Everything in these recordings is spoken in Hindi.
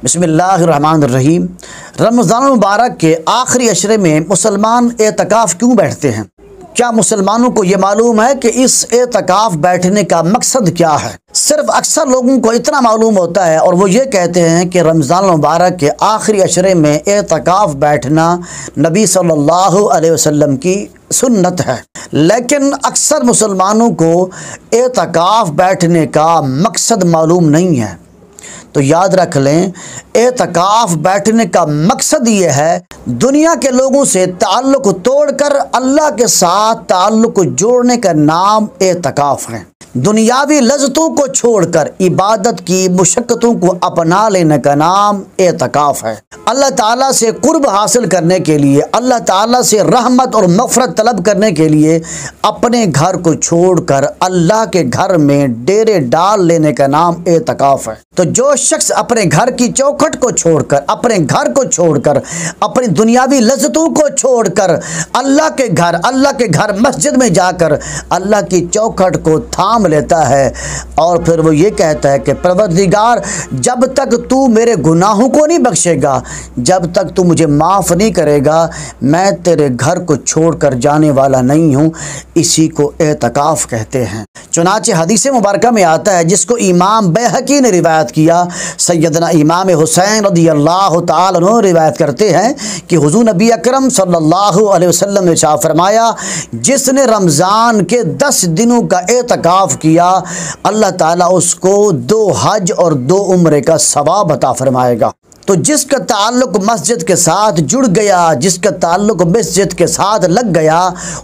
बिस्मिल्लाहिर्रहमानिर्रहीम। रमज़ान मुबारक के आखिरी अशरे में मुसलमान एतकाफ़ क्यों बैठते हैं? क्या मुसलमानों को ये मालूम है कि इस एतकाफ़ बैठने का मकसद क्या है? सिर्फ अक्सर लोगों को इतना मालूम होता है और वो ये कहते हैं कि रमज़ान मुबारक के आखिरी अशरे में एतकाफ़ बैठना नबी सल्लल्लाहु अलैहि वसल्लम की सुन्नत है। लेकिन अक्सर मुसलमानों को एतकाफ़ बैठने का मकसद मालूम नहीं है। तो याद रख लें, एतकाफ़ बैठने का मकसद ये है दुनिया के लोगों से ताल्लुक़ तोड़कर अल्लाह के साथ ताल्लुक़ जोड़ने का नाम एतकाफ़ है। दुनियावी लज़्ज़तों को छोड़कर इबादत की मुशक्क़तों को अपना लेने का नाम एतकाफ़ है। अल्लाह ताला से कुर्ब हासिल करने के लिए, अल्लाह ताला से रहमत और मग़फ़िरत तलब करने के लिए अपने घर को छोड़कर अल्लाह के घर में डेरे डाल लेने का नाम एतकाफ़ है। तो जो शख्स अपने घर की चौखट को छोड़कर, अपने घर को छोड़कर, अपनी दुनियावी लज़्ज़तों को छोड़कर अल्लाह के घर मस्जिद में जाकर अल्लाह की चौखट को थाम लेता है और फिर वो ये कहता है कि परवरदिगार, जब तक तू मेरे गुनाहों को नहीं बख्शेगा, जब तक तू मुझे माफ़ नहीं करेगा, मैं तेरे घर को छोड़कर जाने वाला नहीं हूँ। इसी को एतकाफ़ कहते हैं। चुनाचे हदीस मुबारका में आता है, जिसको इमाम बैहकी ने रिवायत किया, सैयदना इमाम हुसैन रज़ियल्लाहु ताला अन्हु रिवायत करते हैं कि हुज़ूर नबी अकरम सल्लल्लाहु अलैहि वसल्लम ने इरशाद फरमाया, जिसने रमज़ान के 10 दिनों का एतकाफ़ किया, अल्लाह ताला उसको 2 हज और 2 उम्रे का सवाब अता फरमाएगा। तो जिसका ताल्लुक़ मस्जिद के साथ जुड़ गया, जिसका ताल्लुक़ मस्जिद के साथ लग गया,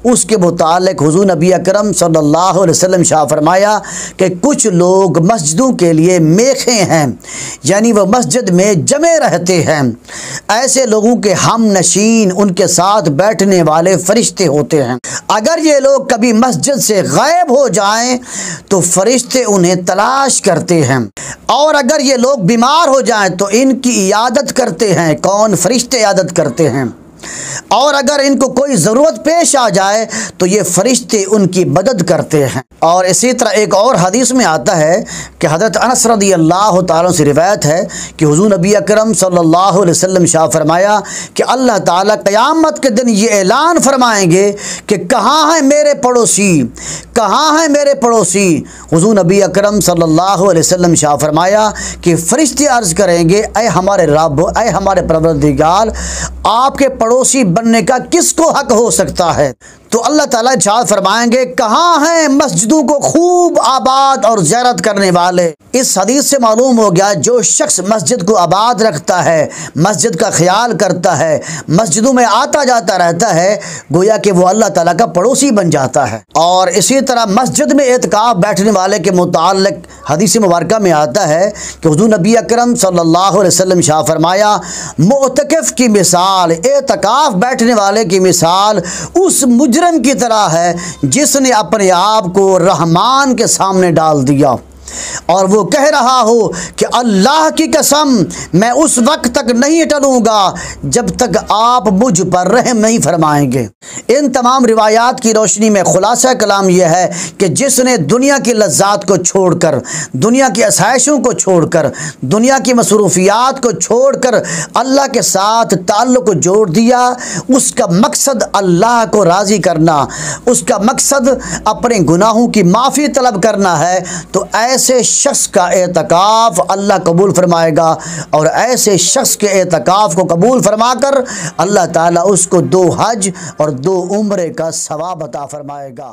उसके मुतालिक हुज़ूर नबी अकरम सल्लल्लाहु अलैहि वसल्लम शाह फरमाया कि कुछ लोग मस्जिदों के लिए मेखे हैं, यानी वह मस्जिद में जमे रहते हैं। ऐसे लोगों के हम नशीन, उनके साथ बैठने वाले फरिश्ते होते हैं। अगर ये लोग कभी मस्जिद से गायब हो जाएं तो फरिश्ते उन्हें तलाश करते हैं, और अगर ये लोग बीमार हो जाएं तो इनकी इयादत करते हैं। कौन? फरिश्ते इयादत करते हैं। और अगर इनको कोई ज़रूरत पेश आ जाए तो ये फरिश्ते उनकी मदद करते हैं। और इसी तरह एक और हदीस में आता है कि हज़रत अनस रज़ियल्लाहु ताला से रिवायत है कि हुज़ूर नबी अकरम सल्लल्लाहु अलैहि वसल्लम शाह फरमाया कि अल्लाह ताला क़यामत के दिन ये ऐलान फरमाएंगे कि कहाँ हैं मेरे पड़ोसी, कहाँ हैं मेरे पड़ोसी। हुज़ूर नबी अकरम सल्लल्लाहु अलैहि वसल्लम शाह फरमाया कि फरिश्ते अर्ज़ करेंगे, ऐ हमारे रब, ऐ हमारे परवरदिगार, आपके पड़ोसी बनने का किसको हक हो सकता है? तो अल्लाह ताला इरशाद फरमाएंगे, कहाँ हैं मस्जिदों को खूब आबाद और ज़ियारत करने वाले। इस हदीस से मालूम हो गया, जो शख्स मस्जिद को आबाद रखता है, मस्जिद का ख्याल करता है, मस्जिदों में आता जाता रहता है, गोया कि वो अल्लाह ताला का पड़ोसी बन जाता है। और इसी तरह मस्जिद में एतकाफ़ बैठने वाले के मुताल्लिक हदीस मुबारका में आता है कि हुज़ूर नबी अकरम सल्लल्लाहु अलैहि वसल्लम शाह फरमाया, मुअतकिफ़ की मिसाल, एतकाफ़ बैठने वाले की मिसाल उस मुजरिम की तरह है जिसने अपने आप को रहमान के सामने डाल दिया और वो कह रहा हो कि अल्लाह की कसम, मैं उस वक्त तक नहीं टलूँगा जब तक आप मुझ पर रहम नहीं फरमाएंगे। इन तमाम रिवायात की रोशनी में खुलासा कलाम यह है कि जिसने दुनिया की लज्जात को छोड़कर, दुनिया की आसाइशों को छोड़कर, दुनिया की मसरूफियात को छोड़कर अल्लाह के साथ ताल्लुक़ जोड़ दिया, उसका मकसद अल्लाह को राज़ी करना, उसका मकसद अपने गुनाहों की माफ़ी तलब करना है, तो ऐसे शख्स का एतकाफ़ अल्लाह कबूल फरमाएगा। और ऐसे शख्स के एतकाफ़ को कबूल फरमाकर अल्लाह ताला उसको 2 हज और 2 उम्रे का सवाब अता फरमाएगा।